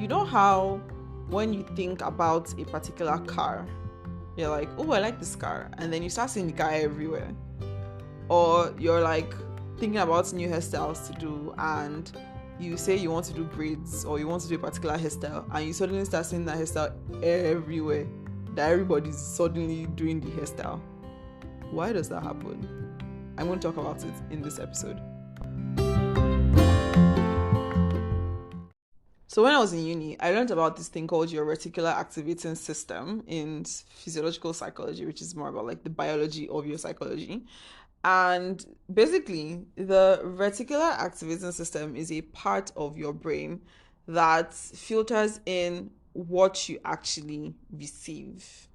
you know how when you think about a particular car, you're like, oh, I like this car, and then you start seeing the car everywhere. Or you're like thinking about new hairstyles to do, and you say you want to do braids or you want to do a particular hairstyle, and you suddenly start seeing that hairstyle everywhere, that everybody's suddenly doing the hairstyle. Why does that happen? I'm going to talk about it in this episode. So when I was in uni, I learned about this thing called your reticular activating system in physiological psychology, which is more about like the biology of your psychology. And basically, the reticular activating system is a part of your brain that filters in what you actually receive.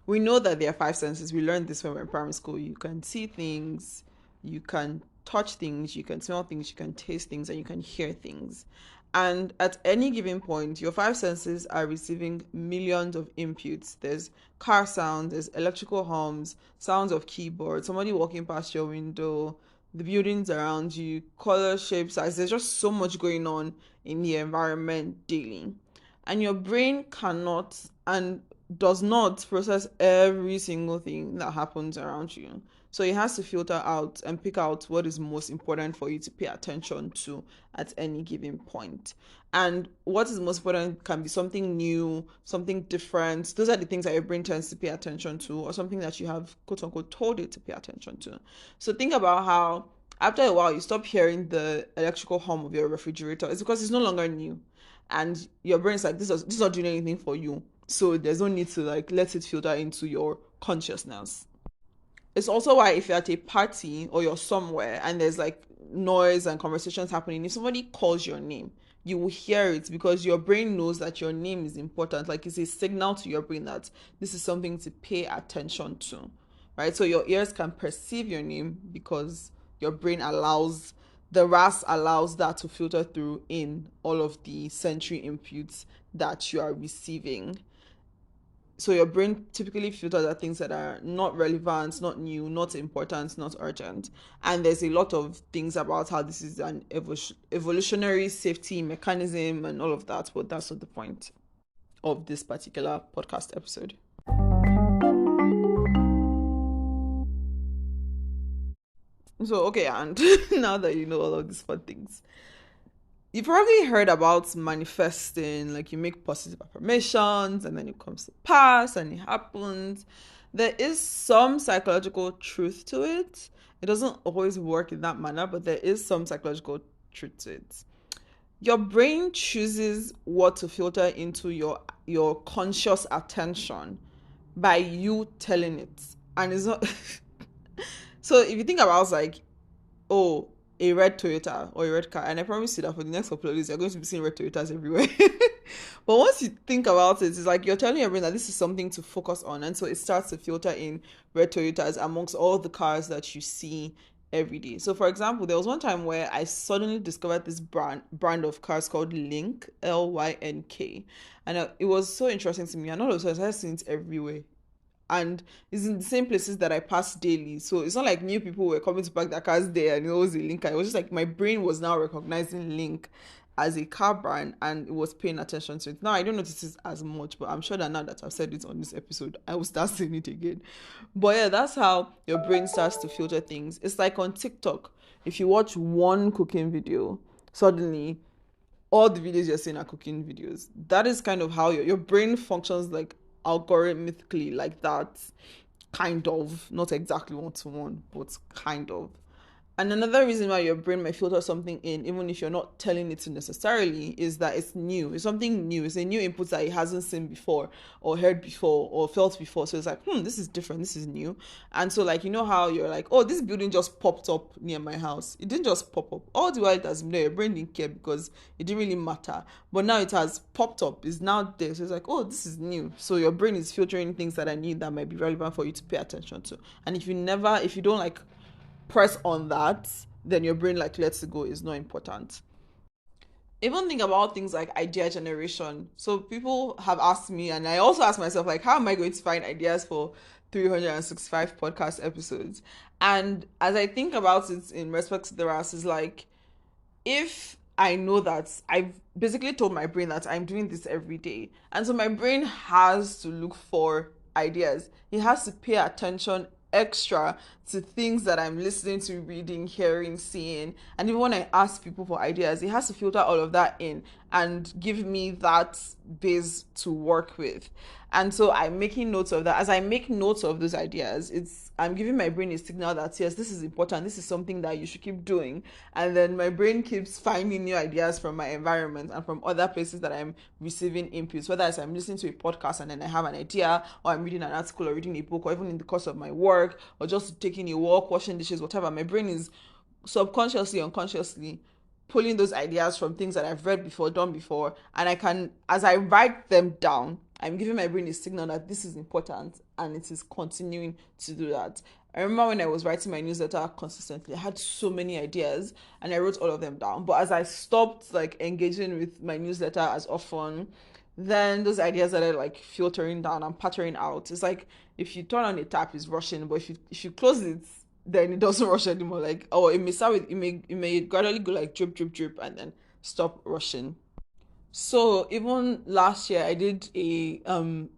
We know that there are five senses. We learned this when we were in primary school. You can see things, you can touch things, you can smell things, you can taste things, and you can hear things. And at any given point, your five senses are receiving millions of inputs. There's car sounds, there's electrical hums, sounds of keyboard, somebody walking past your window, the buildings around you, color, shape, size. There's just so much going on in the environment daily. And your brain cannot and does not process every single thing that happens around you. So it has to filter out and pick out what is most important for you to pay attention to at any given point. And what is most important can be something new, something different. Those are the things that your brain tends to pay attention to, or something that you have quote unquote told it to pay attention to. So think about how after a while you stop hearing the electrical hum of your refrigerator. It's because it's no longer new. And your brain's like, this is not doing anything for you. So there's no need to like let it filter into your consciousness. It's also why if you're at a party or you're somewhere and there's like noise and conversations happening, if somebody calls your name, you will hear it because your brain knows that your name is important. Like it's a signal to your brain that this is something to pay attention to, right? So your ears can perceive your name because your brain allows, the RAS allows that to filter through in all of the sensory inputs that you are receiving. So your brain typically filters out things that are not relevant, not new, not important, not urgent. And there's a lot of things about how this is an evolutionary safety mechanism and all of that, but that's not the point of this particular podcast episode. So, okay, and now that you know all of these fun things, you've probably heard about manifesting, like you make positive affirmations and then it comes to pass and it happens. There is some psychological truth to it. It doesn't always work in that manner, but there is some psychological truth to it. Your brain chooses what to filter into your conscious attention by you telling it. And it's not so if you think about like, oh, a red Toyota or a red car, and I promise you that for the next couple of days, you're going to be seeing red Toyotas everywhere. But once you think about it, it's like you're telling your brain that this is something to focus on, and so it starts to filter in red Toyotas amongst all the cars that you see every day. So, for example, there was one time where I suddenly discovered this brand of cars called Lynk, Lynk, and it was so interesting to me. And all of a sudden, I started seeing it everywhere, and it's in the same places that I pass daily. So it's not like new people were coming to park their cars there and it was a Link. It was just like my brain was now recognizing Link as a car brand and it was paying attention to it. Now I don't notice it as much, but I'm sure that now that I've said it on this episode, I will start saying it again. But yeah, that's how your brain starts to filter things. It's like on TikTok. If you watch one cooking video, suddenly all the videos you're seeing are cooking videos. That is kind of how your brain functions, like algorithmically, like that, kind of, not exactly one to one, but kind of. And another reason why your brain might filter something in, even if you're not telling it to necessarily, is that it's new. It's something new. It's a new input that it hasn't seen before or heard before or felt before. So it's like, this is different. This is new. And so like, you know how you're like, oh, this building just popped up near my house. It didn't just pop up. All the while it has been there. Your brain didn't care because it didn't really matter. But now it has popped up. It's now there. So it's like, oh, this is new. So your brain is filtering things that are new that might be relevant for you to pay attention to. And if you don't like press on that, then your brain like lets it go. Is not important. Even think about things like idea generation. So people have asked me, and I also ask myself, like, how am I going to find ideas for 365 podcast episodes? And as I think about it in respect to the RAS, is like, if I know that I've basically told my brain that I'm doing this every day. And so my brain has to look for ideas. It has to pay attention extra to things that I'm listening to, reading, hearing, seeing. And even when I ask people for ideas, it has to filter all of that in and give me that base to work with. And so I'm making notes of that. As I make notes of those ideas, I'm giving my brain a signal that yes, this is important. This is something that you should keep doing. And then my brain keeps finding new ideas from my environment and from other places that I'm receiving inputs, whether it's I'm listening to a podcast and then I have an idea, or I'm reading an article or reading a book, or even in the course of my work, or just taking a walk, washing dishes, whatever. My brain is subconsciously, unconsciously pulling those ideas from things that I've read before, done before, and I can, as I write them down, I'm giving my brain a signal that this is important and it is continuing to do that. I remember when I was writing my newsletter consistently, I had so many ideas and I wrote all of them down. But as I stopped like engaging with my newsletter as often, then those ideas started like filtering down and pattering out. It's like if you turn on a tap, it's rushing, but if you close it, then it doesn't rush anymore. Like, oh, it may start with it may gradually go like drip, drip, drip, and then stop rushing. So even last year I did a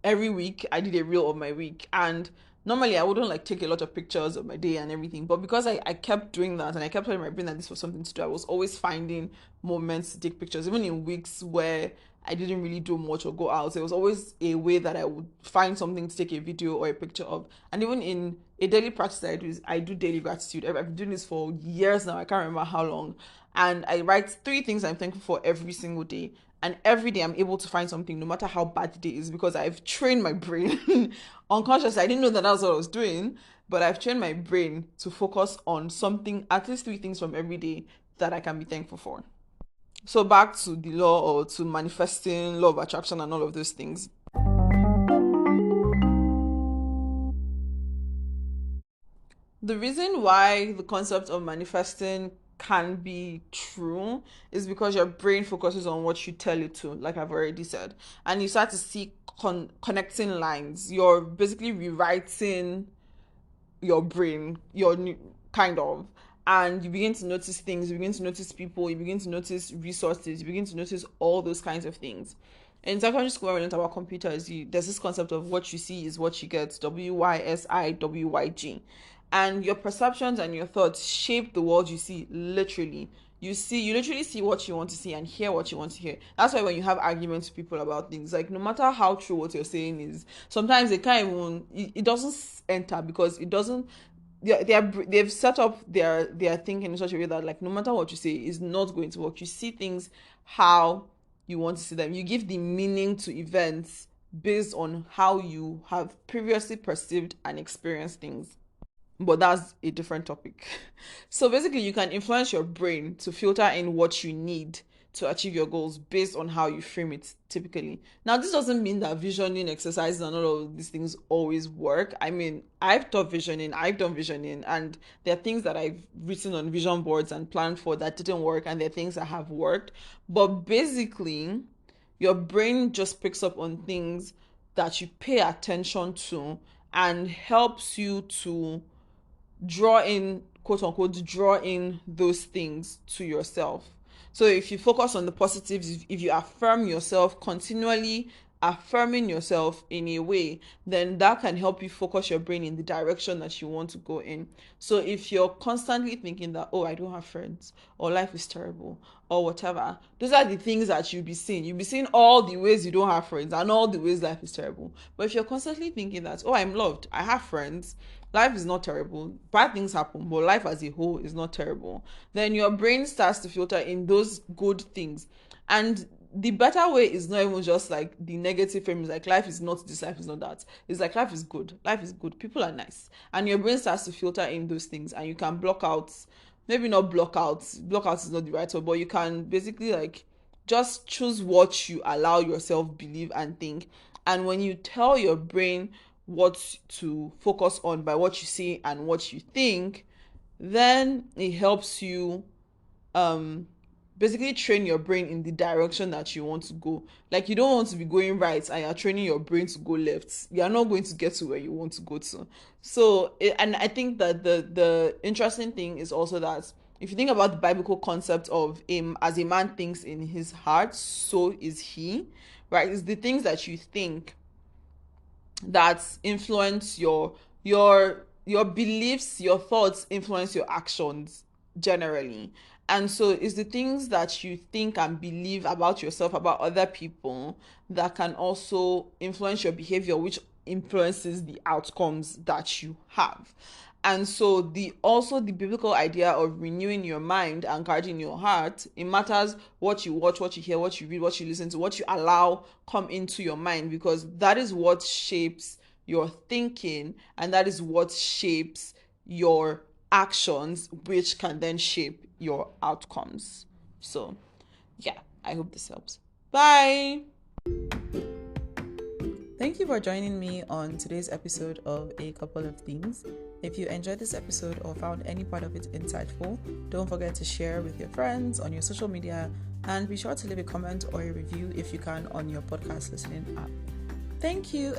every week I did a reel of my week, and normally I wouldn't like take a lot of pictures of my day and everything, but because I kept doing that and I kept telling my brain that this was something to do, I was always finding moments to take pictures, even in weeks where I didn't really do much or go out. There was always a way that I would find something to take a video or a picture of. And even in a daily practice that I do daily gratitude. I've been doing this for years now. I can't remember how long. And I write three things I'm thankful for every single day. And every day I'm able to find something, no matter how bad the day is, because I've trained my brain unconsciously. I didn't know that that's what I was doing, but I've trained my brain to focus on something, at least three things from every day that I can be thankful for. So back to the law, or to manifesting, law of attraction, and all of those things. The reason why the concept of manifesting can be true is because your brain focuses on what you tell it to, like I've already said, and you start to see connecting lines. You're basically rewriting your brain, kind of, and you begin to notice things, you begin to notice people, you begin to notice resources, you begin to notice all those kinds of things. In secondary school, when we learned about computers, there's this concept of what you see is what you get, WYSIWYG. And your perceptions and your thoughts shape the world you see, literally. You literally see what you want to see and hear what you want to hear. That's why when you have arguments with people about things, like no matter how true what you're saying is, sometimes they can't even, it doesn't enter, because it doesn't, they've set up their thinking in such a way that like no matter what you say is not going to work. You see things how you want to see them. You give the meaning to events based on how you have previously perceived and experienced things, but that's a different topic. So basically, you can influence your brain to filter in what you need to achieve your goals based on how you frame it typically. Now, this doesn't mean that visioning exercises and all of these things always work. I mean, I've taught visioning, I've done visioning, and there are things that I've written on vision boards and planned for that didn't work, and there are things that have worked. But basically, your brain just picks up on things that you pay attention to and helps you to draw in, quote unquote, draw in those things to yourself. So if you focus on the positives, if you affirm yourself, continually affirming yourself in a way, then that can help you focus your brain in the direction that you want to go in. So if you're constantly thinking that, oh, I don't have friends, or life is terrible, or whatever, those are the things that you'll be seeing. You'll be seeing all the ways you don't have friends and all the ways life is terrible. But if you're constantly thinking that, oh, I'm loved, I have friends, life is not terrible, bad things happen, but life as a whole is not terrible, then your brain starts to filter in those good things. And the better way is not even just like the negative frame, is like life is not this, life is not that. It's like life is good, people are nice, and your brain starts to filter in those things, and you can block out, maybe not block out is not the right word, but you can basically like just choose what you allow yourself believe and think. And when you tell your brain what to focus on by what you see and what you think, then it helps you um basically train your brain in the direction that you want to go. Like you don't want to be going right and you're training your brain to go left. You're not going to get to where you want to go to. So and I think that the interesting thing is also that if you think about the biblical concept of him, as a man thinks in his heart, so is he, right? It's the things that you think that influence your beliefs, your thoughts influence your actions generally. And so it's the things that you think and believe about yourself, about other people, that can also influence your behavior, which influences the outcomes that you have. And so the biblical idea of renewing your mind and guarding your heart, it matters what you watch, what you hear, what you read, what you listen to, what you allow come into your mind, because that is what shapes your thinking, and that is what shapes your actions, which can then shape your outcomes. So yeah, I hope this helps. Bye. Thank you for joining me on today's episode of A Couple of Things. If you enjoyed this episode or found any part of it insightful, don't forget to share with your friends on your social media, and be sure to leave a comment or a review if you can on your podcast listening app. Thank you.